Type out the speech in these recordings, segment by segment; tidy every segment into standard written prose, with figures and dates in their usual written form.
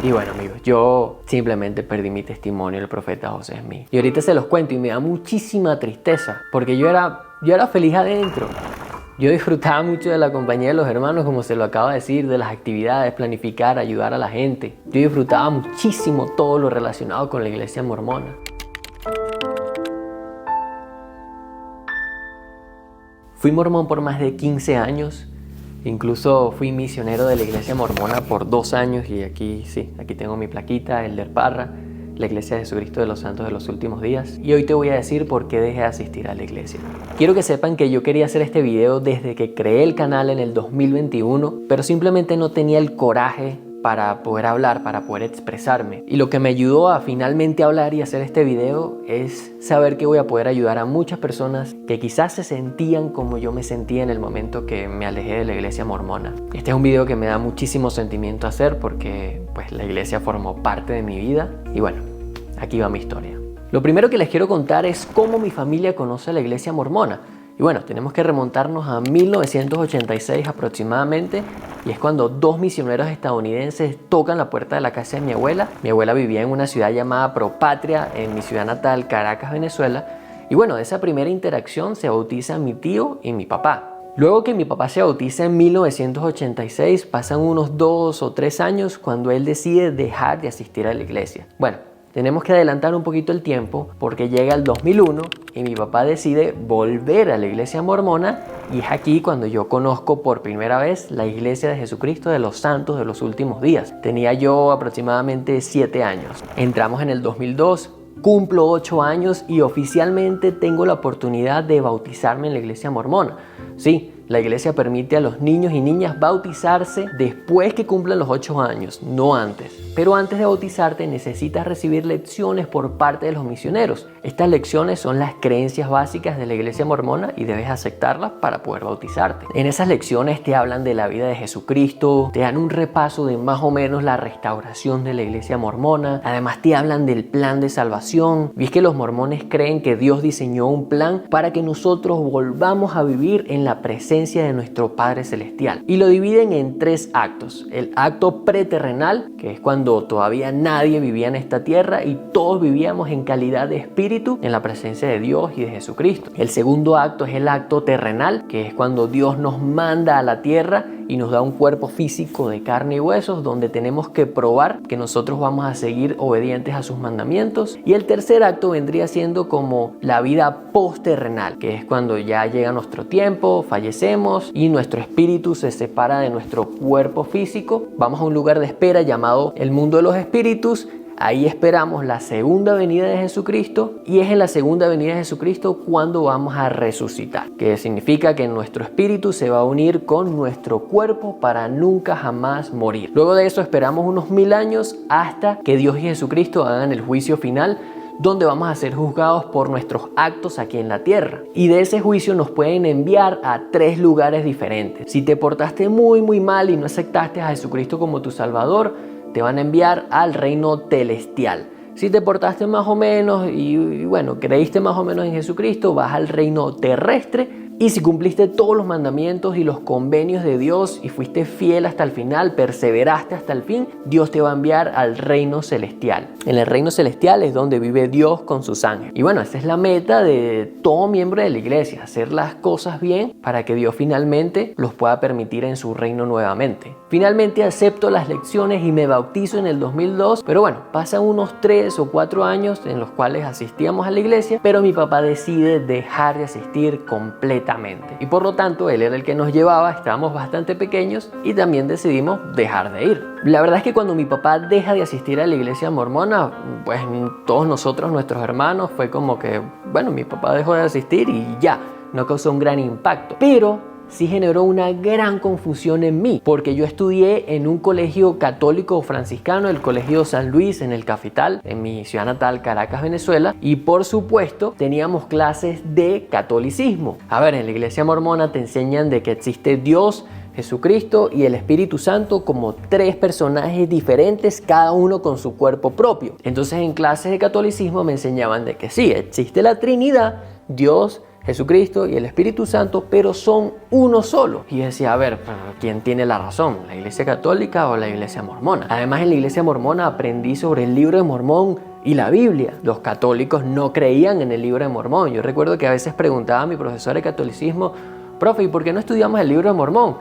Y bueno, amigos, yo simplemente perdí mi testimonio del profeta José Smith. Y ahorita se los cuento y me da muchísima tristeza, porque yo era feliz adentro. Yo disfrutaba mucho de la compañía de los hermanos, como se lo acabo de decir, de las actividades, planificar, ayudar a la gente. Yo disfrutaba muchísimo todo lo relacionado con la iglesia mormona. Fui mormón por más de 15 años. Incluso fui misionero de la iglesia mormona por 2 años y aquí tengo mi plaquita, Elder Parra, la Iglesia de Jesucristo de los Santos de los Últimos Días. Y hoy te voy a decir por qué dejé de asistir a la iglesia. Quiero que sepan que yo quería hacer este video desde que creé el canal en el 2021, pero simplemente no tenía el coraje para poder hablar, para poder expresarme. Y lo que me ayudó a finalmente hablar y hacer este video es saber que voy a poder ayudar a muchas personas que quizás se sentían como yo me sentía en el momento que me alejé de la iglesia mormona. Este es un video que me da muchísimo sentimiento hacer porque pues la iglesia formó parte de mi vida y bueno, aquí va mi historia. Lo primero que les quiero contar es cómo mi familia conoce a la iglesia mormona. Y bueno, tenemos que remontarnos a 1986 aproximadamente, y es cuando 2 misioneros estadounidenses tocan la puerta de la casa de mi abuela. Mi abuela vivía en una ciudad llamada Propatria, en mi ciudad natal, Caracas, Venezuela. Y bueno, de esa primera interacción se bautizan mi tío y mi papá. Luego que mi papá se bautiza en 1986, pasan unos 2 o 3 años cuando él decide dejar de asistir a la iglesia. Bueno, tenemos que adelantar un poquito el tiempo porque llega el 2001 y mi papá decide volver a la iglesia mormona, y es aquí cuando yo conozco por primera vez la Iglesia de Jesucristo de los Santos de los Últimos Días. Tenía yo aproximadamente 7 años. Entramos en el 2002, cumplo 8 años y oficialmente tengo la oportunidad de bautizarme en la iglesia mormona. Sí, la iglesia permite a los niños y niñas bautizarse después que cumplan los 8 años, no antes. Pero antes de bautizarte necesitas recibir lecciones por parte de los misioneros. Estas lecciones son las creencias básicas de la iglesia mormona y debes aceptarlas para poder bautizarte. En esas lecciones te hablan de la vida de Jesucristo, te dan un repaso de más o menos la restauración de la iglesia mormona, además te hablan del plan de salvación. Y es que los mormones creen que Dios diseñó un plan para que nosotros volvamos a vivir en la presencia de nuestro Padre Celestial. Y lo dividen en 3 actos. El acto preterrenal, que es cuando todavía nadie vivía en esta tierra y todos vivíamos en calidad de espíritu en la presencia de Dios y de Jesucristo. El segundo acto es el acto terrenal, que es cuando Dios nos manda a la tierra y nos da un cuerpo físico de carne y huesos, donde tenemos que probar que nosotros vamos a seguir obedientes a sus mandamientos. Y el tercer acto vendría siendo como la vida post-terrenal, que es cuando ya llega nuestro tiempo, fallecemos y nuestro espíritu se separa de nuestro cuerpo físico. Vamos a un lugar de espera llamado el mundo de los espíritus. Ahí esperamos la segunda venida de Jesucristo, y es en la segunda venida de Jesucristo cuando vamos a resucitar, que significa que nuestro espíritu se va a unir con nuestro cuerpo para nunca jamás morir. Luego de eso esperamos unos 1000 años hasta que Dios y Jesucristo hagan el juicio final, donde vamos a ser juzgados por nuestros actos aquí en la tierra. Y de ese juicio nos pueden enviar a 3 lugares diferentes. Si te portaste muy mal y no aceptaste a Jesucristo como tu Salvador, te van a enviar al reino celestial. Si te portaste más o menos y bueno, creíste más o menos en Jesucristo, vas al reino terrestre. Y si cumpliste todos los mandamientos y los convenios de Dios y fuiste fiel hasta el final, perseveraste hasta el fin, Dios te va a enviar al reino celestial. En el reino celestial es donde vive Dios con sus ángeles. Y bueno, esa es la meta de todo miembro de la iglesia, hacer las cosas bien para que Dios finalmente los pueda permitir en su reino nuevamente. Finalmente acepto las lecciones y me bautizo en el 2002, pero bueno, pasan unos 3 o 4 años en los cuales asistíamos a la iglesia, pero mi papá decide dejar de asistir completamente. Y por lo tanto él era el que nos llevaba, estábamos bastante pequeños y también decidimos dejar de ir. La verdad es que cuando mi papá deja de asistir a la iglesia mormona, pues todos nosotros, nuestros hermanos, fue como que, bueno, mi papá dejó de asistir y ya, no causó un gran impacto. Pero sí generó una gran confusión en mí, porque yo estudié en un colegio católico franciscano, el Colegio San Luis, en el Cafetal, en mi ciudad natal, Caracas, Venezuela, y por supuesto teníamos clases de catolicismo. A ver, en la iglesia mormona te enseñan de que existe Dios, Jesucristo y el Espíritu Santo como 3 personajes diferentes, cada uno con su cuerpo propio. Entonces en clases de catolicismo me enseñaban de que sí, existe la Trinidad, Dios, Jesucristo y el Espíritu Santo, pero son uno solo. Y yo decía, a ver, ¿quién tiene la razón? ¿La Iglesia Católica o la Iglesia Mormona? Además, en la Iglesia Mormona aprendí sobre el Libro de Mormón y la Biblia. Los católicos no creían en el Libro de Mormón. Yo recuerdo que a veces preguntaba a mi profesor de catolicismo, profe, ¿y por qué no estudiamos el Libro de Mormón?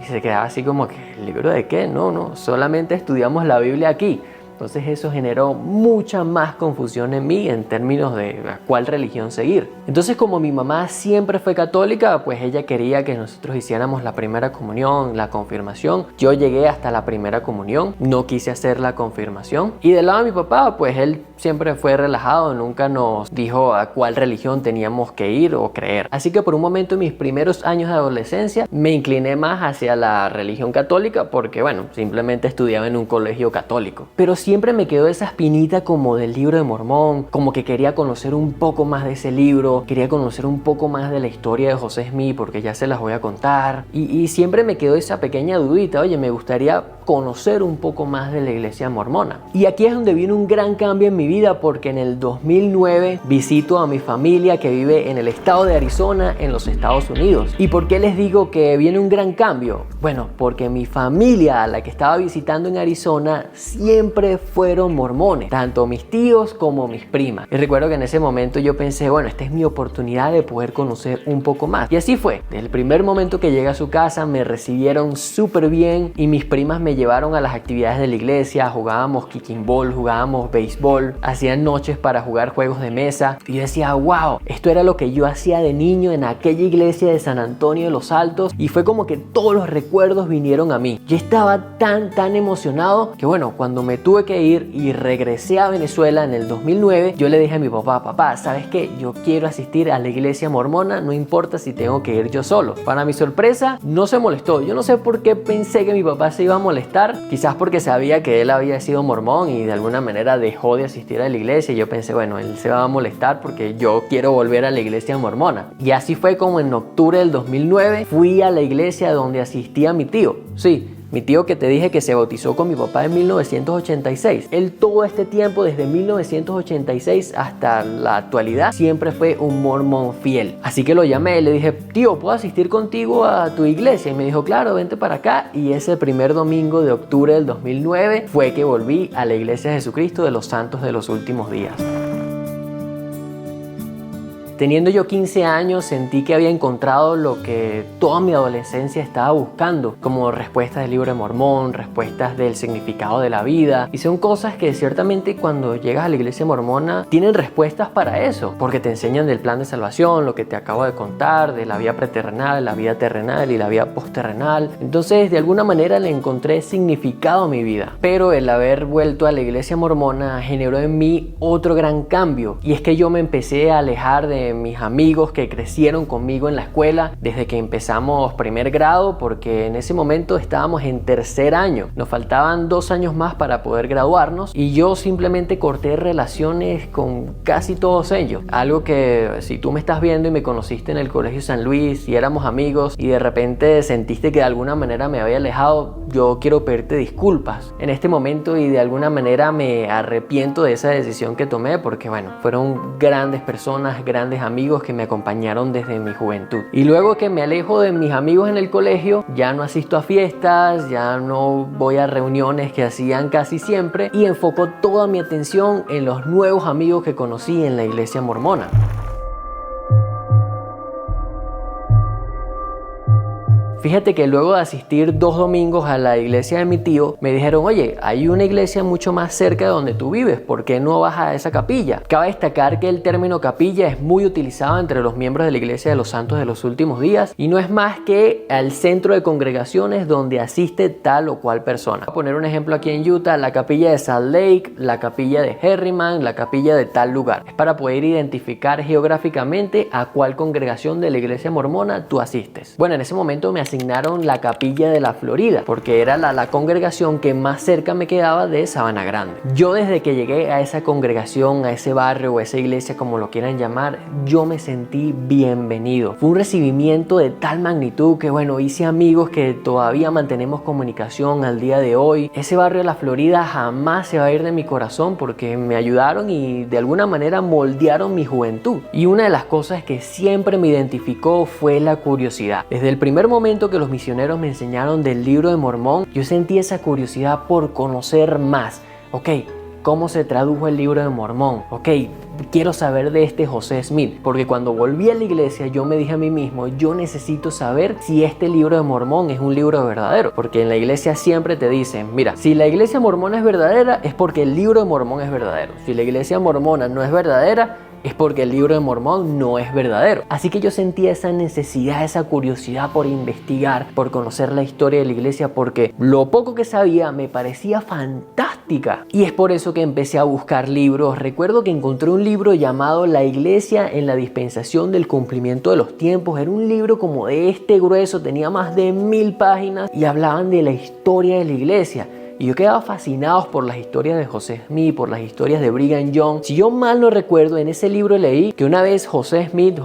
Y se quedaba así como que, ¿el libro de qué? No, solamente estudiamos la Biblia aquí. Entonces eso generó mucha más confusión en mí en términos de a cuál religión seguir. Entonces, como mi mamá siempre fue católica, pues ella quería que nosotros hiciéramos la primera comunión, la confirmación. Yo llegué hasta la primera comunión, no quise hacer la confirmación. Y del lado de mi papá, pues él siempre fue relajado, nunca nos dijo a cuál religión teníamos que ir o creer. Así que por un momento en mis primeros años de adolescencia me incliné más hacia la religión católica porque, bueno, simplemente estudiaba en un colegio católico. Pero siempre me quedó esa espinita como del Libro de Mormón, como que quería conocer un poco más de ese libro, quería conocer un poco más de la historia de José Smith porque ya se las voy a contar. Y siempre me quedó esa pequeña dudita, oye, me gustaría conocer un poco más de la Iglesia Mormona. Y aquí es donde viene un gran cambio en mi vida porque en el 2009 visito a mi familia que vive en el estado de Arizona, en los Estados Unidos. ¿Y por qué les digo que viene un gran cambio? Bueno, porque mi familia a la que estaba visitando en Arizona siempre fueron mormones, tanto mis tíos como mis primas. Y recuerdo que en ese momento yo pensé, bueno, esta es mi oportunidad de poder conocer un poco más. Y así fue. Desde el primer momento que llegué a su casa me recibieron súper bien y mis primas me llevaron a las actividades de la iglesia, jugábamos kicking ball, jugábamos béisbol, hacían noches para jugar juegos de mesa. Y yo decía, wow, esto era lo que yo hacía de niño en aquella iglesia de San Antonio de los Altos y fue como que todos los recuerdos vinieron a mí. Yo estaba tan emocionado que bueno, cuando me tuve que ir y regresé a Venezuela en el 2009, yo le dije a mi papá, ¿sabes qué? Yo quiero asistir a la iglesia mormona, no importa si tengo que ir yo solo. Para mi sorpresa, no se molestó. Yo no sé por qué pensé que mi papá se iba a molestar, quizás porque sabía que él había sido mormón y de alguna manera dejó de asistir a la iglesia y yo pensé, bueno, él se va a molestar porque yo quiero volver a la iglesia mormona. Y así fue como en octubre del 2009 fui a la iglesia donde asistía mi tío. Sí, mi tío que te dije que se bautizó con mi papá en 1986. Él todo este tiempo, desde 1986 hasta la actualidad, siempre fue un mormón fiel. Así que lo llamé y le dije, tío, ¿puedo asistir contigo a tu iglesia? Y me dijo, claro, vente para acá. Y ese primer domingo de octubre del 2009 fue que volví a la Iglesia de Jesucristo de los Santos de los Últimos Días. Teniendo yo 15 años, sentí que había encontrado lo que toda mi adolescencia estaba buscando, como respuestas del Libro de Mormón, respuestas del significado de la vida. Y son cosas que ciertamente cuando llegas a la iglesia mormona tienen respuestas para eso, porque te enseñan del plan de salvación, lo que te acabo de contar, de la vida preterrenal, la vida terrenal y la vida posterrenal. Entonces, de alguna manera le encontré significado a mi vida. Pero el haber vuelto a la iglesia mormona generó en mí otro gran cambio, y es que yo me empecé a alejar de mis amigos que crecieron conmigo en la escuela desde que empezamos primer grado, porque en ese momento estábamos en tercer año, nos faltaban 2 años más para poder graduarnos y yo simplemente corté relaciones con casi todos ellos, algo que si tú me estás viendo y me conociste en el Colegio San Luis y éramos amigos y de repente sentiste que de alguna manera me había alejado, yo quiero pedirte disculpas en este momento y de alguna manera me arrepiento de esa decisión que tomé, porque bueno, fueron grandes personas, grandes amigos que me acompañaron desde mi juventud. Y luego que me alejo de mis amigos en el colegio, ya no asisto a fiestas, ya no voy a reuniones que hacían casi siempre y enfoco toda mi atención en los nuevos amigos que conocí en la iglesia mormona. Fíjate que luego de asistir 2 domingos a la iglesia de mi tío, me dijeron, oye, hay una iglesia mucho más cerca de donde tú vives, ¿por qué no vas a esa capilla? Cabe destacar que el término capilla es muy utilizado entre los miembros de la Iglesia de los Santos de los Últimos Días y no es más que el centro de congregaciones donde asiste tal o cual persona. Voy a poner un ejemplo aquí en Utah, la capilla de Salt Lake, la capilla de Herriman, la capilla de tal lugar. Es para poder identificar geográficamente a cuál congregación de la iglesia mormona tú asistes. Bueno, en ese momento me asignaron la capilla de la Florida, porque era la congregación que más cerca me quedaba de Sabana Grande. Yo desde que llegué a esa congregación, a ese barrio o a esa iglesia, como lo quieran llamar, yo me sentí bienvenido. Fue un recibimiento de tal magnitud que bueno, hice amigos que todavía mantenemos comunicación al día de hoy. Ese barrio de la Florida jamás se va a ir de mi corazón porque me ayudaron y de alguna manera moldearon mi juventud. Y una de las cosas que siempre me identificó fue la curiosidad. Desde el primer momento que los misioneros me enseñaron del libro de Mormón, yo sentí esa curiosidad por conocer más. Ok, ¿cómo se tradujo el libro de Mormón? Ok, quiero saber de este José Smith, porque cuando volví a la iglesia yo me dije a mí mismo, yo necesito saber si este libro de Mormón es un libro verdadero, porque en la iglesia siempre te dicen, mira, si la iglesia mormona es verdadera es porque el libro de Mormón es verdadero, si la iglesia mormona no es verdadera es porque el libro de Mormón no es verdadero. Así que yo sentía esa necesidad, esa curiosidad por investigar, por conocer la historia de la iglesia, porque lo poco que sabía me parecía fantástica. Y es por eso que empecé a buscar libros. Recuerdo que encontré un libro llamado La Iglesia en la Dispensación del Cumplimiento de los Tiempos. Era un libro como de este grueso, tenía más de 1000 páginas y hablaban de la historia de la iglesia. Y yo quedaba fascinado por las historias de José Smith, por las historias de Brigham Young. Si yo mal no recuerdo, en ese libro leí que una vez José Smith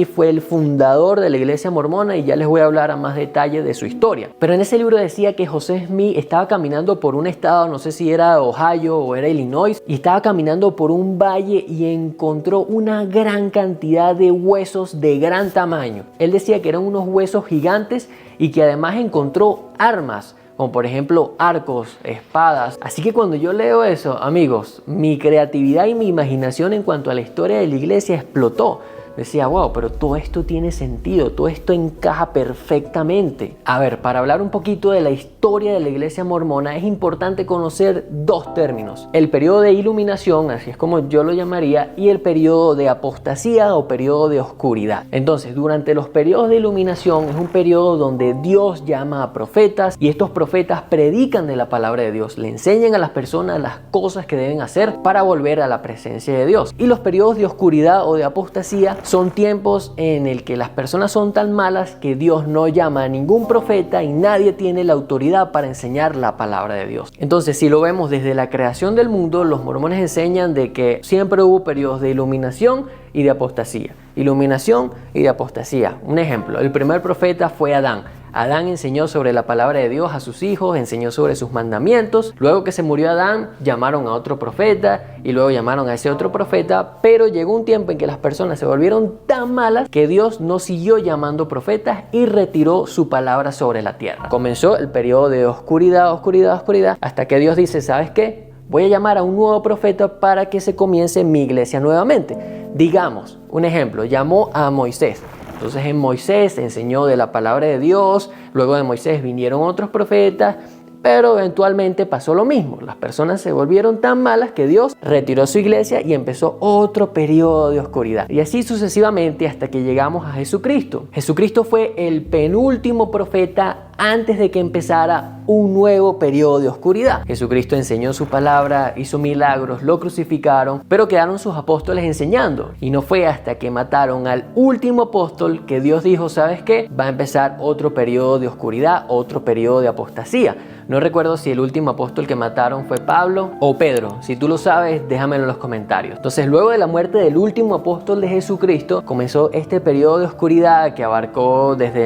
fue el fundador de la iglesia mormona y ya les voy a hablar a más detalle de su historia. Pero en ese libro decía que José Smith estaba caminando por un estado, no sé si era Ohio o era Illinois, y estaba caminando por un valle y encontró una gran cantidad de huesos de gran tamaño. Él decía que eran unos huesos gigantes y que además encontró armas, como por ejemplo arcos, espadas. Así que cuando yo leo eso, amigos, mi creatividad y mi imaginación en cuanto a la historia de la iglesia explotó. Decía, wow, pero todo esto tiene sentido, todo esto encaja perfectamente. A ver, para hablar un poquito de la historia de la iglesia mormona es importante conocer dos términos: el periodo de iluminación, así es como yo lo llamaría, y el periodo de apostasía o periodo de oscuridad. Entonces, durante los periodos de iluminación es un periodo donde Dios llama a profetas y estos profetas predican de la palabra de Dios, le enseñan a las personas las cosas que deben hacer para volver a la presencia de Dios. Y los periodos de oscuridad o de apostasía son tiempos en el que las personas son tan malas que Dios no llama a ningún profeta y nadie tiene la autoridad para enseñar la palabra de Dios. Entonces, si lo vemos desde la creación del mundo, los mormones enseñan de que siempre hubo periodos de iluminación y de apostasía. Iluminación y de apostasía. Un ejemplo, el primer profeta fue Adán. Adán enseñó sobre la palabra de Dios a sus hijos, enseñó sobre sus mandamientos. Luego que se murió Adán, llamaron a otro profeta y luego llamaron a ese otro profeta, pero llegó un tiempo en que las personas se volvieron tan malas que Dios no siguió llamando profetas y retiró su palabra sobre la tierra. Comenzó el periodo de oscuridad, hasta que Dios dice, ¿sabes qué? Voy a llamar a un nuevo profeta para que se comience mi iglesia nuevamente. Digamos, un ejemplo, llamó a Moisés. Entonces en Moisés enseñó de la palabra de Dios, luego de Moisés vinieron otros profetas, pero eventualmente pasó lo mismo. Las personas se volvieron tan malas que Dios retiró su iglesia y empezó otro periodo de oscuridad. Y así sucesivamente hasta que llegamos a Jesucristo. Jesucristo fue el penúltimo profeta antes de que empezara un nuevo periodo de oscuridad. Jesucristo enseñó su palabra, hizo milagros, lo crucificaron, pero quedaron sus apóstoles enseñando. Y no fue hasta que mataron al último apóstol que Dios dijo, ¿sabes qué? Va a empezar otro periodo de oscuridad, otro periodo de apostasía. No recuerdo si el último apóstol que mataron fue Pablo o Pedro. Si tú lo sabes, déjamelo en los comentarios. Entonces, luego de la muerte del último apóstol de Jesucristo, comenzó este periodo de oscuridad que abarcó desde,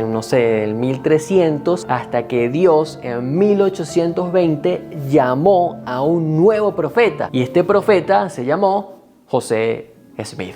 el 1300 hasta que Dios en 1820 llamó a un nuevo profeta. Y este profeta se llamó José Smith.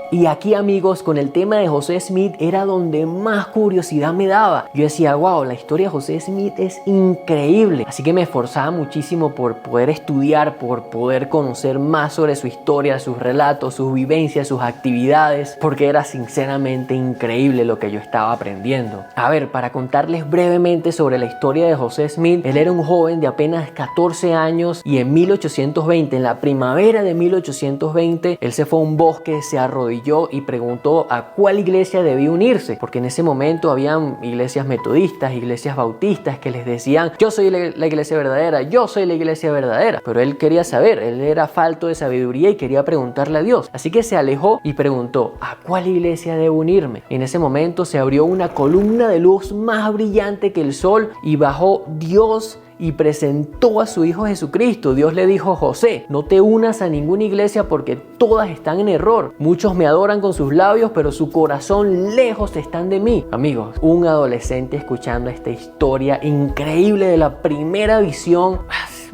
Y aquí, amigos, con el tema de José Smith era donde más curiosidad me daba. Yo decía, wow, la historia de José Smith es increíble. Así que me esforzaba muchísimo por poder estudiar, por poder conocer más sobre su historia, sus relatos, sus vivencias, sus actividades, porque era sinceramente increíble lo que yo estaba aprendiendo. A ver, para contarles brevemente sobre la historia de José Smith, él era un joven de apenas 14 años y en 1820, en la primavera de 1820, él se fue a un bosque, se arrodilló arrodilló y preguntó a cuál iglesia debía unirse, porque en ese momento habían iglesias metodistas, iglesias bautistas que les decían: yo soy la iglesia verdadera, yo soy la iglesia verdadera. Pero él quería saber, él era falto de sabiduría y quería preguntarle a Dios. Así que se alejó y preguntó: ¿a cuál iglesia debo unirme? Y en ese momento se abrió una columna de luz más brillante que el sol y bajó Dios y presentó a su Hijo Jesucristo. Dios le dijo: José, no te unas a ninguna iglesia porque todas están en error. Muchos me adoran con sus labios, pero su corazón lejos están de mí. Amigos, un adolescente escuchando esta historia increíble de la primera visión,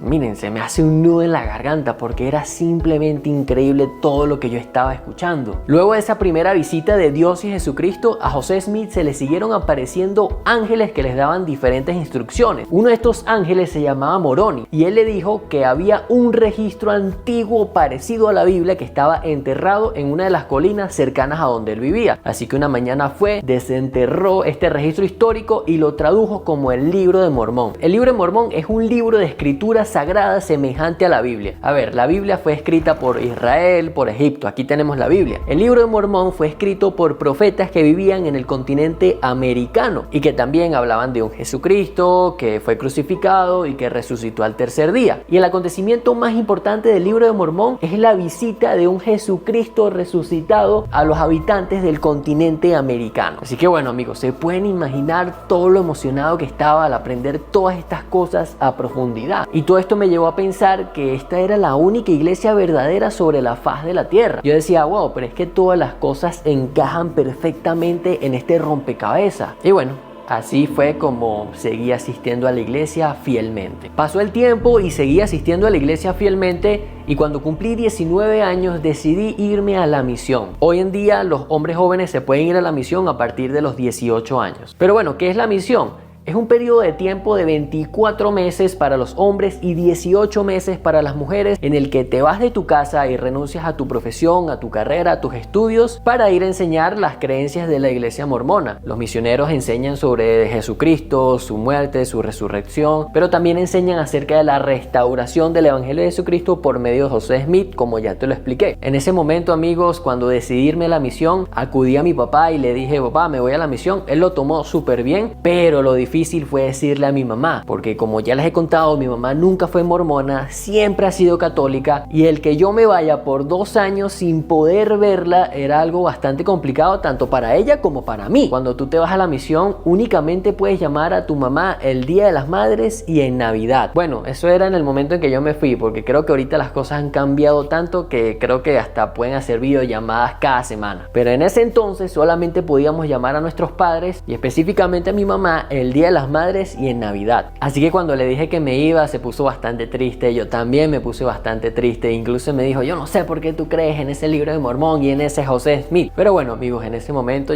miren, se me hace un nudo en la garganta porque era simplemente increíble todo lo que yo estaba escuchando. Luego de esa primera visita de Dios y Jesucristo, a José Smith se le siguieron apareciendo ángeles que les daban diferentes instrucciones. Uno de estos ángeles se llamaba Moroni y él le dijo que había un registro antiguo parecido a la Biblia que estaba enterrado en una de las colinas cercanas a donde él vivía. Así que una mañana fue, desenterró este registro histórico y lo tradujo como el Libro de Mormón. El Libro de Mormón es un libro de escritura sagrada semejante a la Biblia. A ver, la Biblia fue escrita por Israel, por Egipto. Aquí tenemos la Biblia. El Libro de Mormón fue escrito por profetas que vivían en el continente americano y que también hablaban de un Jesucristo que fue crucificado y que resucitó al tercer día. Y el acontecimiento más importante del Libro de Mormón es la visita de un Jesucristo resucitado a los habitantes del continente americano. Así que bueno, amigos, se pueden imaginar todo lo emocionado que estaba al aprender todas estas cosas a profundidad. Y todo esto me llevó a pensar que esta era la única iglesia verdadera sobre la faz de la tierra. Yo decía: wow, pero es que todas las cosas encajan perfectamente en este rompecabezas. Y bueno, así fue como seguí asistiendo a la iglesia fielmente. Pasó el tiempo y seguí asistiendo a la iglesia fielmente, y cuando cumplí 19 años decidí irme a la misión. Hoy en día los hombres jóvenes se pueden ir a la misión a partir de los 18 años. Pero bueno, ¿qué es la misión? Es un periodo de tiempo de 24 meses para los hombres y 18 meses para las mujeres, en el que te vas de tu casa y renuncias a tu profesión, a tu carrera, a tus estudios, para ir a enseñar las creencias de la iglesia mormona. Los misioneros enseñan sobre Jesucristo, su muerte, su resurrección, pero también enseñan acerca de la restauración del evangelio de Jesucristo por medio de José Smith, como ya te lo expliqué. En ese momento, amigos, cuando decidí irme a la misión, acudí a mi papá y le dije: papá, me voy a la misión. Él lo tomó súper bien, pero lo difícil fue decirle a mi mamá, porque como ya les he contado, mi mamá nunca fue mormona, siempre ha sido católica, y el que yo me vaya por 2 años sin poder verla era algo bastante complicado, tanto para ella como para mí. Cuando tú te vas a la misión, únicamente puedes llamar a tu mamá el Día de las Madres y en Navidad. Bueno, eso era en el momento en que yo me fui, porque creo que ahorita las cosas han cambiado tanto que creo que hasta pueden hacer videollamadas cada semana. Pero en ese entonces solamente podíamos llamar a nuestros padres, y específicamente a mi mamá, el Día de las Madres y en Navidad. Así que cuando le dije que me iba, se puso bastante triste. Yo también me puse bastante triste. Incluso me dijo: yo no sé por qué tú crees en ese Libro de Mormón y en ese José Smith. Pero bueno, amigos, en ese momento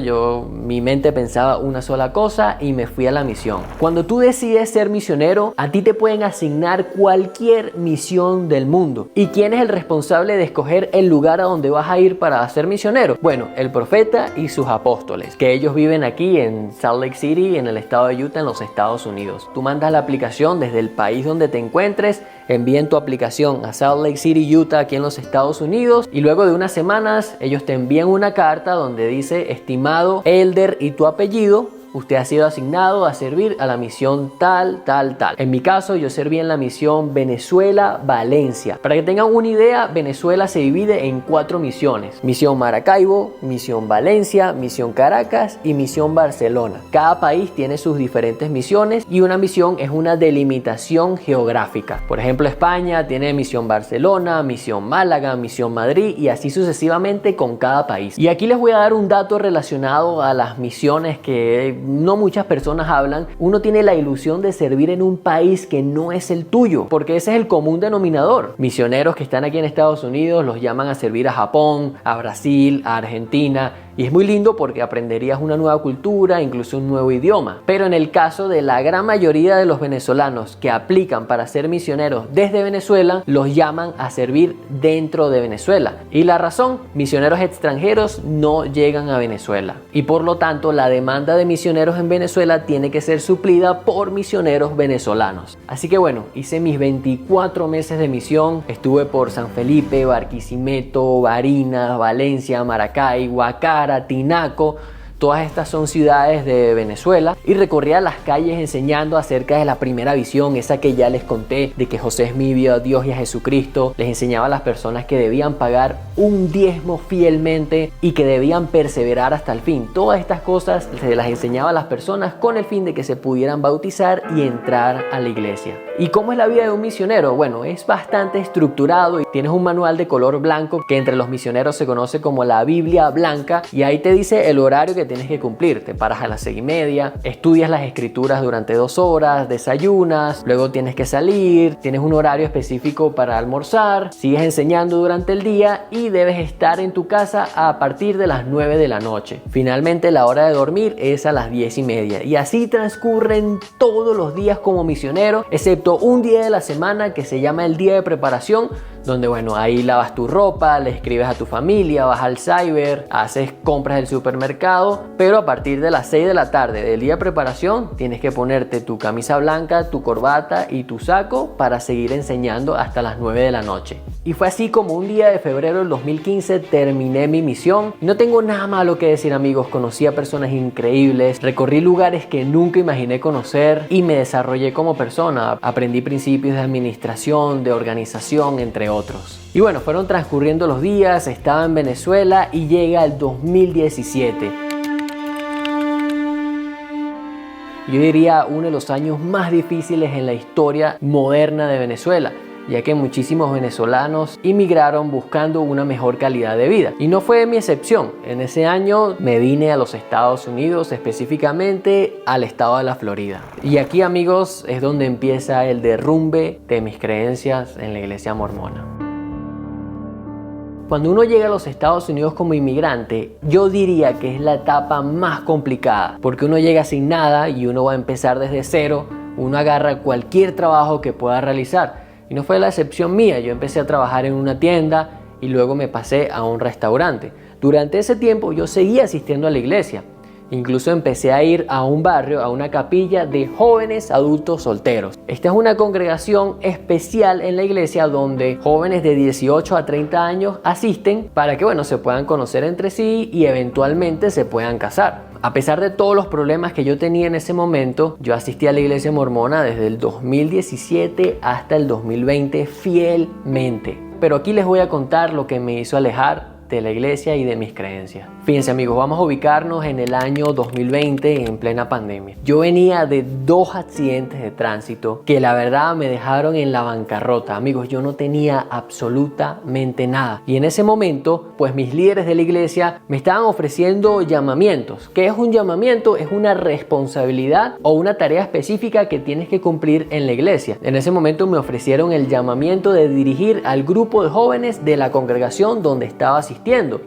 mi mente pensaba una sola cosa y me fui a la misión. Cuando tú decides ser misionero, a ti te pueden asignar cualquier misión del mundo. ¿Y quién es el responsable de escoger el lugar a donde vas a ir para ser misionero? Bueno, el profeta y sus apóstoles, que ellos viven aquí en Salt Lake City, en el estado de Utah, en los Estados Unidos. Tú mandas la aplicación desde el país donde te encuentres, envíen tu aplicación a Salt Lake City, Utah, aquí en los Estados Unidos, y luego de unas semanas ellos te envían una carta donde dice: estimado Elder y tu apellido, usted ha sido asignado a servir a la misión tal. En mi caso, yo serví en la misión Venezuela-Valencia. Para que tengan una idea, Venezuela se divide en 4 misiones: misión Maracaibo, misión Valencia, misión Caracas y misión Barcelona. Cada país tiene sus diferentes misiones, y una misión es una delimitación geográfica. Por ejemplo, España tiene misión Barcelona, misión Málaga, misión Madrid, y así sucesivamente con cada país. Y aquí les voy a dar un dato relacionado a las misiones que no muchas personas hablan. Uno tiene la ilusión de servir en un país que no es el tuyo, porque ese es el común denominador. Misioneros que están aquí en Estados Unidos los llaman a servir a Japón, a Brasil, a Argentina, Y es muy lindo porque aprenderías una nueva cultura, incluso un nuevo idioma. Pero en el caso de la gran mayoría de los venezolanos que aplican para ser misioneros desde Venezuela, los llaman a servir dentro de Venezuela. Y la razón, misioneros extranjeros no llegan a Venezuela. Y por lo tanto, la demanda de misioneros en Venezuela tiene que ser suplida por misioneros venezolanos. Así que bueno, hice mis 24 meses de misión. Estuve por San Felipe, Barquisimeto, Barinas, Valencia, Maracay, Guacara, Tinaco. Todas estas son ciudades de Venezuela y recorría las calles enseñando acerca de la primera visión, esa que ya les conté, de que José Smith vio a Dios y a Jesucristo. Les enseñaba a las personas que debían pagar un diezmo fielmente y que debían perseverar hasta el fin. Todas estas cosas se las enseñaba a las personas con el fin de que se pudieran bautizar y entrar a la iglesia. ¿Y cómo es la vida de un misionero? Bueno, es bastante estructurado y tienes un manual de color blanco que entre los misioneros se conoce como la Biblia blanca, y ahí te dice el horario que tienes que cumplir. Te paras a las 6:30, estudias las escrituras durante 2 horas, desayunas, luego tienes que salir, tienes un horario específico para almorzar, sigues enseñando durante el día y debes estar en tu casa a partir de las 9 de la noche. Finalmente la hora de dormir es a las 10:30 y así transcurren todos los días como misionero, excepto un día de la semana que se llama el día de preparación, donde bueno, ahí lavas tu ropa, le escribes a tu familia, vas al cyber, haces compras del supermercado, pero a partir de las 6 de la tarde del día de preparación tienes que ponerte tu camisa blanca, tu corbata y tu saco para seguir enseñando hasta las 9 de la noche. Y fue así como un día de febrero del 2015 terminé mi misión. No tengo nada malo que decir, amigos, conocí a personas increíbles, recorrí lugares que nunca imaginé conocer y me desarrollé como persona. Aprendí principios de administración, de organización, entre otros. Y bueno, fueron transcurriendo los días, estaba en Venezuela y llega el 2017. Yo diría uno de los años más difíciles en la historia moderna de Venezuela, ya que muchísimos venezolanos inmigraron buscando una mejor calidad de vida. Y no fue mi excepción. En ese año me vine a los Estados Unidos, específicamente al estado de la Florida. Y aquí, amigos, es donde empieza el derrumbe de mis creencias en la iglesia mormona. Cuando uno llega a los Estados Unidos como inmigrante, yo diría que es la etapa más complicada, porque uno llega sin nada y uno va a empezar desde cero. Uno agarra cualquier trabajo que pueda realizar. Y no fue la excepción mía. Yo empecé a trabajar en una tienda y luego me pasé a un restaurante. Durante ese tiempo yo seguía asistiendo a la iglesia. Incluso empecé a ir a un barrio, a una capilla de jóvenes adultos solteros. Esta es una congregación especial en la iglesia donde jóvenes de 18 a 30 años asisten para que, bueno, se puedan conocer entre sí y eventualmente se puedan casar. A pesar de todos los problemas que yo tenía en ese momento, yo asistí a la iglesia mormona desde el 2017 hasta el 2020 fielmente. Pero aquí les voy a contar lo que me hizo alejar de la iglesia y de mis creencias. Fíjense, amigos, vamos a ubicarnos en el año 2020 en plena pandemia. Yo venía de 2 accidentes de tránsito que la verdad me dejaron en la bancarrota. Amigos, yo no tenía absolutamente nada. Y en ese momento, pues mis líderes de la iglesia me estaban ofreciendo llamamientos. ¿Qué es un llamamiento? Es una responsabilidad o una tarea específica que tienes que cumplir en la iglesia. En ese momento me ofrecieron el llamamiento de dirigir al grupo de jóvenes de la congregación donde estaba asistiendo.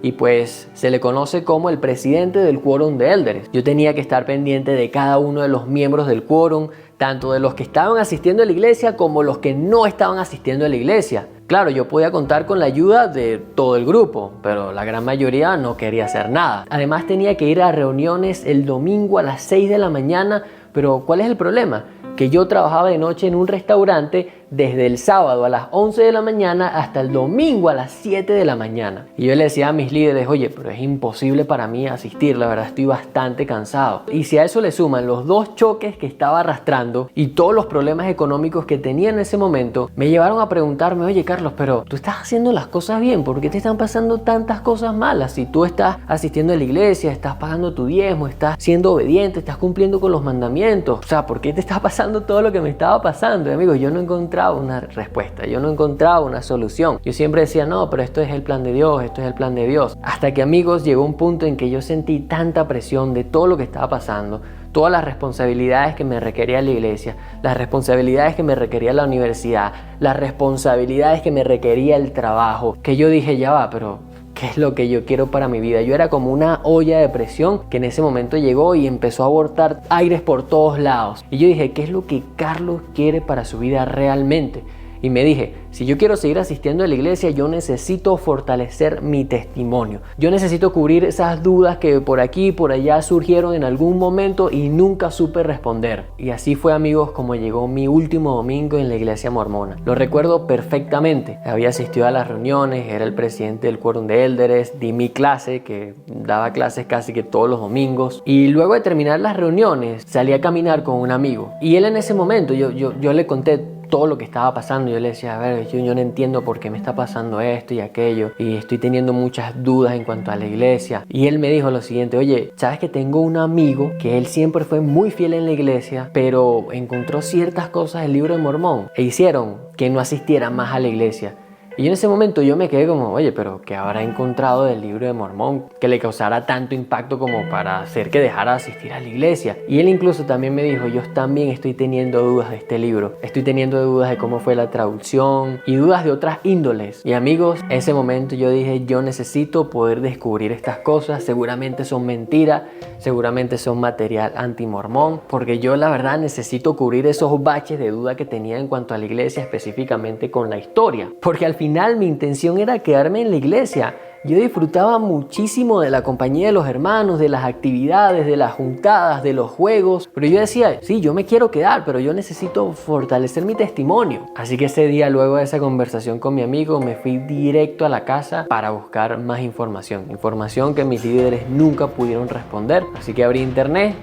Y pues se le conoce como el presidente del quórum de élderes. Yo tenía que estar pendiente de cada uno de los miembros del quórum, tanto de los que estaban asistiendo a la iglesia como los que no estaban asistiendo a la iglesia. Claro, yo podía contar con la ayuda de todo el grupo, pero la gran mayoría no quería hacer nada. Además tenía que ir a reuniones el domingo a las 6 de la mañana, pero ¿cuál es el problema? Que yo trabajaba de noche en un restaurante desde el sábado a las 11 de la mañana hasta el domingo a las 7 de la mañana. Y yo le decía a mis líderes, oye, pero es imposible para mí asistir, la verdad estoy bastante cansado. Y si a eso le suman los 2 choques que estaba arrastrando y todos los problemas económicos que tenía en ese momento, me llevaron a preguntarme, oye Carlos, pero tú estás haciendo las cosas bien, ¿por qué te están pasando tantas cosas malas? Si tú estás asistiendo a la iglesia, estás pagando tu diezmo, estás siendo obediente, estás cumpliendo con los mandamientos, o sea, ¿por qué te está pasando todo lo que me estaba pasando? Y amigos, yo no encontraba una respuesta, yo no encontraba una solución. Yo siempre decía, no, pero esto es el plan de Dios, esto es el plan de Dios. Hasta que, amigos, llegó un punto en que yo sentí tanta presión de todo lo que estaba pasando, todas las responsabilidades que me requería la iglesia, las responsabilidades que me requería la universidad, las responsabilidades que me requería el trabajo, que yo dije, ya va, pero ¿qué es lo que yo quiero para mi vida? Yo era como una olla de presión que en ese momento llegó y empezó a botar aires por todos lados. Y yo dije, ¿qué es lo que Carlos quiere para su vida realmente? Y me dije, si yo quiero seguir asistiendo a la iglesia, yo necesito fortalecer mi testimonio. Yo necesito cubrir esas dudas que por aquí y por allá surgieron en algún momento y nunca supe responder. Y así fue, amigos, como llegó mi último domingo en la iglesia mormona. Lo recuerdo perfectamente. Había asistido a las reuniones, era el presidente del quórum de élderes, di mi clase, que daba clases casi que todos los domingos. Y luego de terminar las reuniones, salí a caminar con un amigo. Y él en ese momento, yo le conté todo lo que estaba pasando. Yo le decía, a ver, yo no entiendo por qué me está pasando esto y aquello, y estoy teniendo muchas dudas en cuanto a la iglesia. Y él me dijo lo siguiente, oye, ¿sabes que tengo un amigo que él siempre fue muy fiel en la iglesia, pero encontró ciertas cosas del libro de Mormón e hicieron que no asistiera más a la iglesia? Y en ese momento yo me quedé como, oye, pero ¿qué habrá encontrado del libro de Mormón que le causara tanto impacto como para hacer que dejara de asistir a la iglesia? Y él incluso también me dijo, yo también estoy teniendo dudas de este libro. Estoy teniendo dudas de cómo fue la traducción y dudas de otras índoles. Y amigos, en ese momento yo dije, yo necesito poder descubrir estas cosas. Seguramente son mentiras, seguramente son material antimormón, porque yo la verdad necesito cubrir esos baches de duda que tenía en cuanto a la iglesia, específicamente con la historia. Porque al final mi intención era quedarme en la iglesia. Yo disfrutaba muchísimo de la compañía de los hermanos, de las actividades, de las juntadas, de los juegos. Pero yo decía, sí, yo me quiero quedar, pero yo necesito fortalecer mi testimonio. Así que ese día, luego de esa conversación con mi amigo, me fui directo a la casa para buscar más información. Información que mis líderes nunca pudieron responder. Así que abrí internet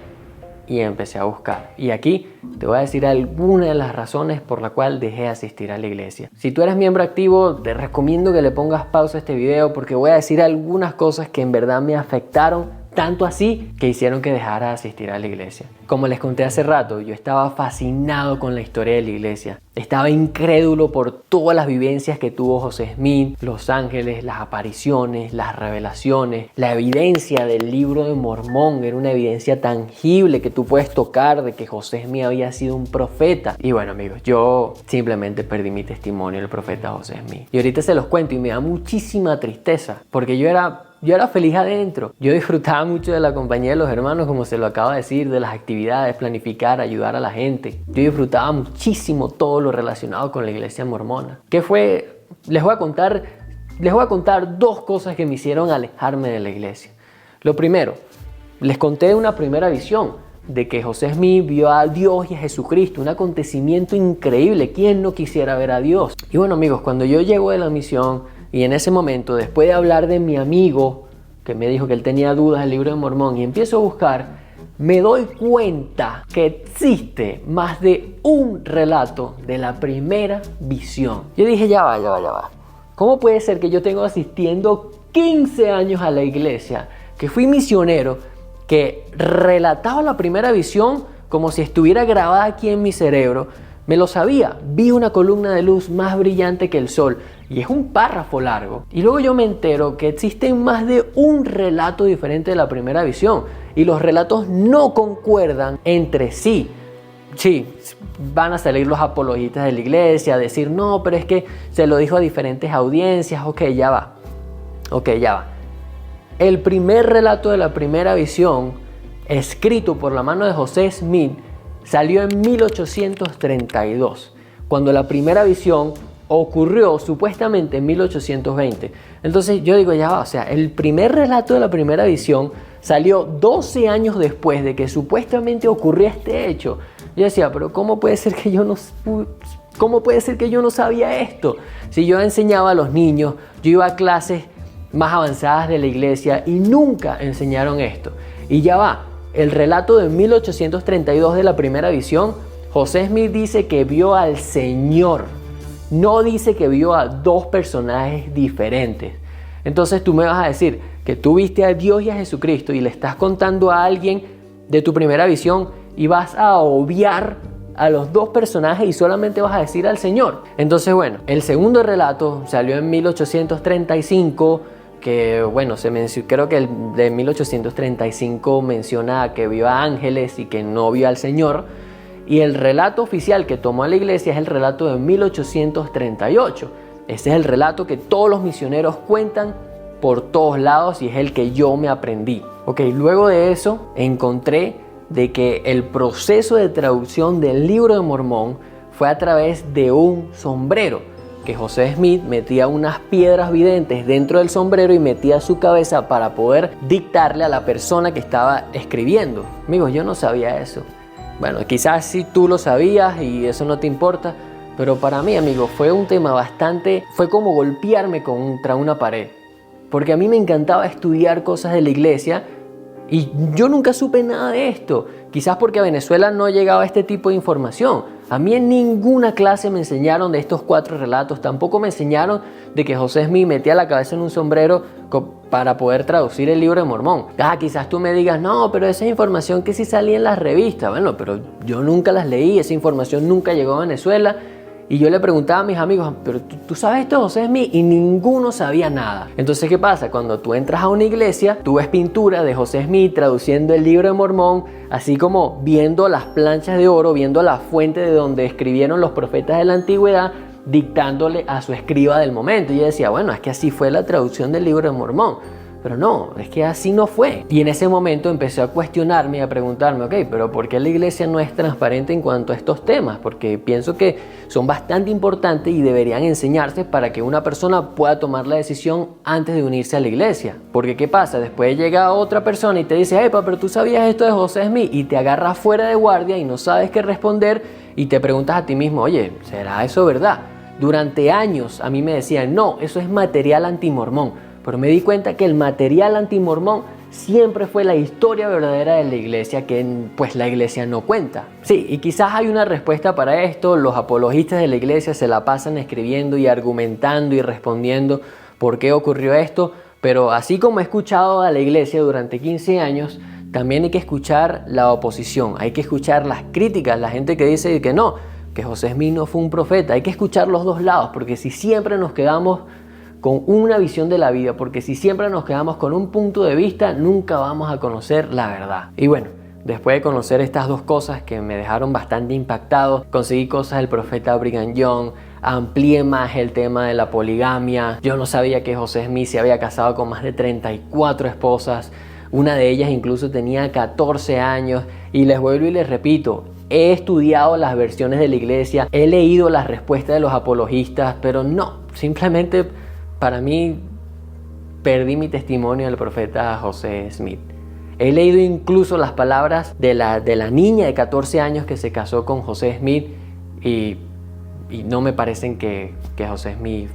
y empecé a buscar. Y aquí te voy a decir algunas de las razones por la cual dejé de asistir a la iglesia. Si tú eres miembro activo, te recomiendo que le pongas pausa a este video, porque voy a decir algunas cosas que en verdad me afectaron, tanto así que hicieron que dejara de asistir a la iglesia. Como les conté hace rato, yo estaba fascinado con la historia de la iglesia. Estaba incrédulo por todas las vivencias que tuvo José Smith, los ángeles, las apariciones, las revelaciones, la evidencia del libro de Mormón. Era una evidencia tangible que tú puedes tocar de que José Smith había sido un profeta. Y bueno, amigos, yo simplemente perdí mi testimonio del profeta José Smith. Y ahorita se los cuento y me da muchísima tristeza, porque yo era feliz adentro. Yo disfrutaba mucho de la compañía de los hermanos, como se lo acabo de decir, de las actividades, planificar, ayudar a la gente. Yo disfrutaba muchísimo todo lo relacionado con la iglesia mormona. ¿Qué fue? Les voy a contar dos cosas que me hicieron alejarme de la iglesia. Lo primero, les conté una primera visión de que José Smith vio a Dios y a Jesucristo, un acontecimiento increíble. ¿Quién no quisiera ver a Dios? Y bueno, amigos, cuando yo llego de la misión, y en ese momento, después de hablar de mi amigo que me dijo que él tenía dudas del libro de Mormón, y empiezo a buscar, me doy cuenta que existe más de un relato de la primera visión. Yo dije, ya va. ¿Cómo puede ser que yo tengo asistiendo 15 años a la iglesia, que fui misionero, que relataba la primera visión como si estuviera grabada aquí en mi cerebro? Me lo sabía, vi una columna de luz más brillante que el sol, y es un párrafo largo. Y luego yo me entero que existen más de un relato diferente de la primera visión, y los relatos no concuerdan entre sí. Sí, van a salir los apologistas de la iglesia a decir, no, pero es que se lo dijo a diferentes audiencias. Ok, ya va. El primer relato de la primera visión, escrito por la mano de José Smith, salió en 1832, cuando la primera visión ocurrió supuestamente en 1820. Entonces yo digo, ya va, o sea, el primer relato de la primera visión salió 12 años después de que supuestamente ocurría este hecho. Yo decía, pero ¿cómo puede ser que yo no sabía esto? Si yo enseñaba a los niños, yo iba a clases más avanzadas de la iglesia y nunca enseñaron esto. Y ya va, el relato de 1832 de la primera visión, José Smith dice que vio al Señor. No dice que vio a dos personajes diferentes. Entonces tú me vas a decir que tú viste a Dios y a Jesucristo y le estás contando a alguien de tu primera visión y vas a obviar a los dos personajes y solamente vas a decir al Señor. Entonces, bueno, el segundo relato salió en 1835, que bueno, creo que el de 1835 menciona que vio a ángeles y que no vio al Señor. Y el relato oficial que tomó a la iglesia es el relato de 1838. Ese es el relato que todos los misioneros cuentan por todos lados y es el que yo me aprendí. Ok, luego de eso encontré de que el proceso de traducción del Libro de Mormón fue a través de un sombrero, que José Smith metía unas piedras videntes dentro del sombrero y metía su cabeza para poder dictarle a la persona que estaba escribiendo. Amigos, yo no sabía eso. Bueno, quizás sí tú lo sabías y eso no te importa, pero para mí, amigos, fue un tema fue como golpearme contra una pared. Porque a mí me encantaba estudiar cosas de la iglesia y yo nunca supe nada de esto. Quizás porque a Venezuela no llegaba este tipo de información. A mí en ninguna clase me enseñaron de estos 4 relatos. Tampoco me enseñaron de que José Smith metía la cabeza en un sombrero para poder traducir el Libro de Mormón. Quizás tú me digas, no, pero esa información que sí salía en las revistas. Bueno, pero yo nunca las leí, esa información nunca llegó a Venezuela. Y yo le preguntaba a mis amigos, pero ¿tú sabes esto, José Smith? Y ninguno sabía nada. Entonces, ¿qué pasa? Cuando tú entras a una iglesia, tú ves pintura de José Smith traduciendo el Libro de Mormón, así como viendo las planchas de oro, viendo la fuente de donde escribieron los profetas de la antigüedad, dictándole a su escriba del momento. Y yo decía, bueno, es que así fue la traducción del Libro de Mormón. Pero no, es que así no fue. Y en ese momento empecé a cuestionarme y a preguntarme, ok, pero ¿por qué la iglesia no es transparente en cuanto a estos temas? Porque pienso que son bastante importantes y deberían enseñarse para que una persona pueda tomar la decisión antes de unirse a la iglesia. Porque ¿qué pasa? Después llega otra persona y te dice, epa, pero tú sabías esto de José Smith, y te agarra fuera de guardia y no sabes qué responder y te preguntas a ti mismo, oye, ¿será eso verdad? Durante años a mí me decían, no, eso es material antimormón. Pero me di cuenta que el material antimormón siempre fue la historia verdadera de la iglesia, que pues la iglesia no cuenta. Sí, y quizás hay una respuesta para esto. Los apologistas de la iglesia se la pasan escribiendo y argumentando y respondiendo por qué ocurrió esto. Pero así como he escuchado a la iglesia durante 15 años, también hay que escuchar la oposición. Hay que escuchar las críticas, la gente que dice que no, que José Smith no fue un profeta. Hay que escuchar los dos lados, porque si siempre nos quedamos con una visión de la vida, porque si siempre nos quedamos con un punto de vista, nunca vamos a conocer la verdad. Y bueno, después de conocer estas dos cosas que me dejaron bastante impactado, conseguí cosas del profeta Brigham Young, amplié más el tema de la poligamia. Yo no sabía que José Smith se había casado con más de 34 esposas, una de ellas incluso tenía 14 años, y les vuelvo y les repito, he estudiado las versiones de la iglesia, he leído las respuestas de los apologistas, pero no, simplemente para mí perdí mi testimonio del profeta José Smith. He leído incluso las palabras de la niña de 14 años que se casó con José Smith y no me parecen que José Smith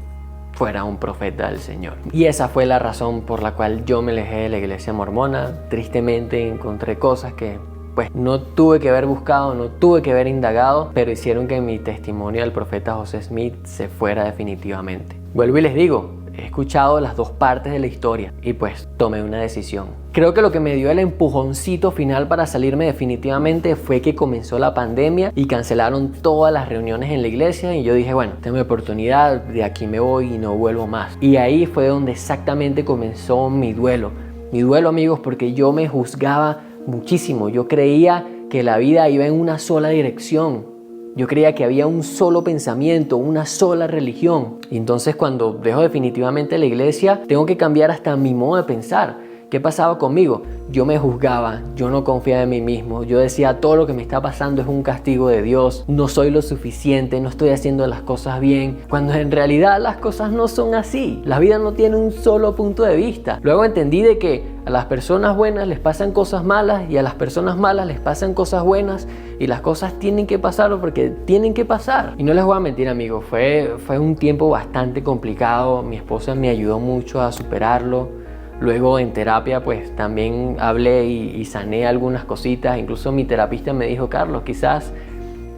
fuera un profeta del Señor. Y esa fue la razón por la cual yo me alejé de la iglesia mormona. Tristemente encontré cosas que pues no tuve que haber buscado, no tuve que haber indagado, pero hicieron que mi testimonio del profeta José Smith se fuera definitivamente. Vuelvo y les digo, he escuchado las dos partes de la historia y pues tomé una decisión. Creo que lo que me dio el empujoncito final para salirme definitivamente fue que comenzó la pandemia y cancelaron todas las reuniones en la iglesia y yo dije, bueno, tengo mi oportunidad, de aquí me voy y no vuelvo más. Y ahí fue donde exactamente comenzó mi duelo. Mi duelo, amigos, porque yo me juzgaba muchísimo. Yo creía que la vida iba en una sola dirección. Yo creía que había un solo pensamiento, una sola religión. Y entonces cuando dejo definitivamente la iglesia, tengo que cambiar hasta mi modo de pensar. ¿Qué pasaba conmigo? Yo me juzgaba, yo no confiaba en mí mismo. Yo decía, todo lo que me está pasando es un castigo de Dios. No soy lo suficiente, no estoy haciendo las cosas bien. Cuando en realidad las cosas no son así. La vida no tiene un solo punto de vista. Luego entendí de que a las personas buenas les pasan cosas malas y a las personas malas les pasan cosas buenas y las cosas tienen que pasar porque tienen que pasar. Y no les voy a mentir, amigos, fue un tiempo bastante complicado. Mi esposa me ayudó mucho a superarlo. Luego en terapia pues también hablé y sané algunas cositas. Incluso mi terapista me dijo, Carlos, quizás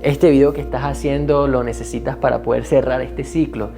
este video que estás haciendo lo necesitas para poder cerrar este ciclo.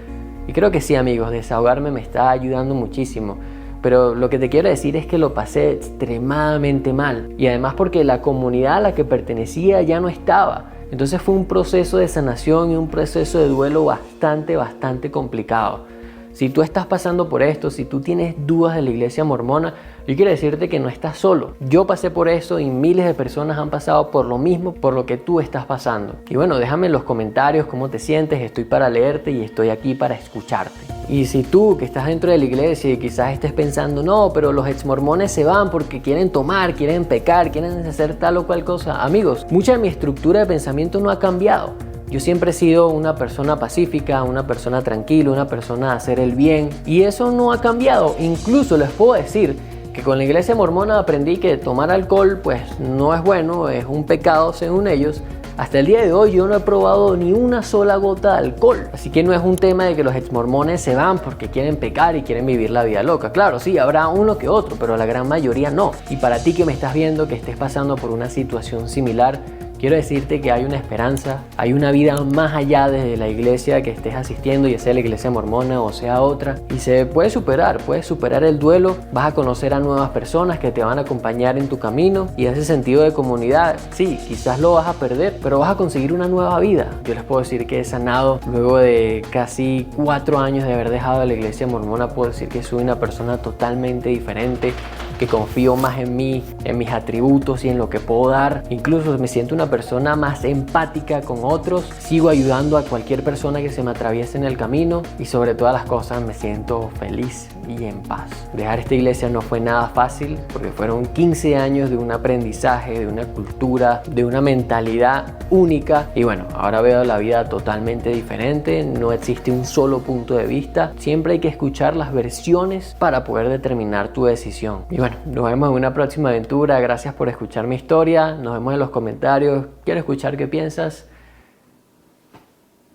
Y creo que sí, amigos, desahogarme me está ayudando muchísimo. Pero lo que te quiero decir es que lo pasé extremadamente mal. Y además porque la comunidad a la que pertenecía ya no estaba. Entonces fue un proceso de sanación y un proceso de duelo bastante complicado. Si tú estás pasando por esto, si tú tienes dudas de la iglesia mormona, yo quiero decirte que no estás solo. Yo pasé por eso y miles de personas han pasado por lo mismo, por lo que tú estás pasando. Y bueno, déjame en los comentarios cómo te sientes, estoy para leerte y estoy aquí para escucharte. Y si tú que estás dentro de la iglesia y quizás estés pensando, no, pero los exmormones se van porque quieren tomar, quieren pecar, quieren hacer tal o cual cosa. Amigos, mucha de mi estructura de pensamiento no ha cambiado. Yo siempre he sido una persona pacífica, una persona tranquila, una persona de hacer el bien. Y eso no ha cambiado. Incluso les puedo decir que con la iglesia mormona aprendí que tomar alcohol pues no es bueno, es un pecado según ellos. Hasta el día de hoy yo no he probado ni una sola gota de alcohol. Así que no es un tema de que los exmormones se van porque quieren pecar y quieren vivir la vida loca. Claro, sí, habrá uno que otro, pero la gran mayoría no. Y para ti que me estás viendo, que estés pasando por una situación similar, quiero decirte que hay una esperanza, hay una vida más allá de la iglesia que estés asistiendo, ya sea la iglesia mormona o sea otra, y se puedes superar el duelo, vas a conocer a nuevas personas que te van a acompañar en tu camino y ese sentido de comunidad, sí, quizás lo vas a perder, pero vas a conseguir una nueva vida. Yo les puedo decir que he sanado luego de casi 4 años de haber dejado la iglesia mormona, puedo decir que soy una persona totalmente diferente, que confío más en mí, en mis atributos y en lo que puedo dar. Incluso me siento una persona más empática con otros, sigo ayudando a cualquier persona que se me atraviese en el camino y sobre todas las cosas me siento feliz y en paz. Dejar esta iglesia no fue nada fácil porque fueron 15 años de un aprendizaje, de una cultura, de una mentalidad única y bueno, ahora veo la vida totalmente diferente, no existe un solo punto de vista, siempre hay que escuchar las versiones para poder determinar tu decisión. Y bueno, nos vemos en una próxima aventura, gracias por escuchar mi historia, nos vemos en los comentarios, quiero escuchar qué piensas.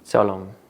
Shalom.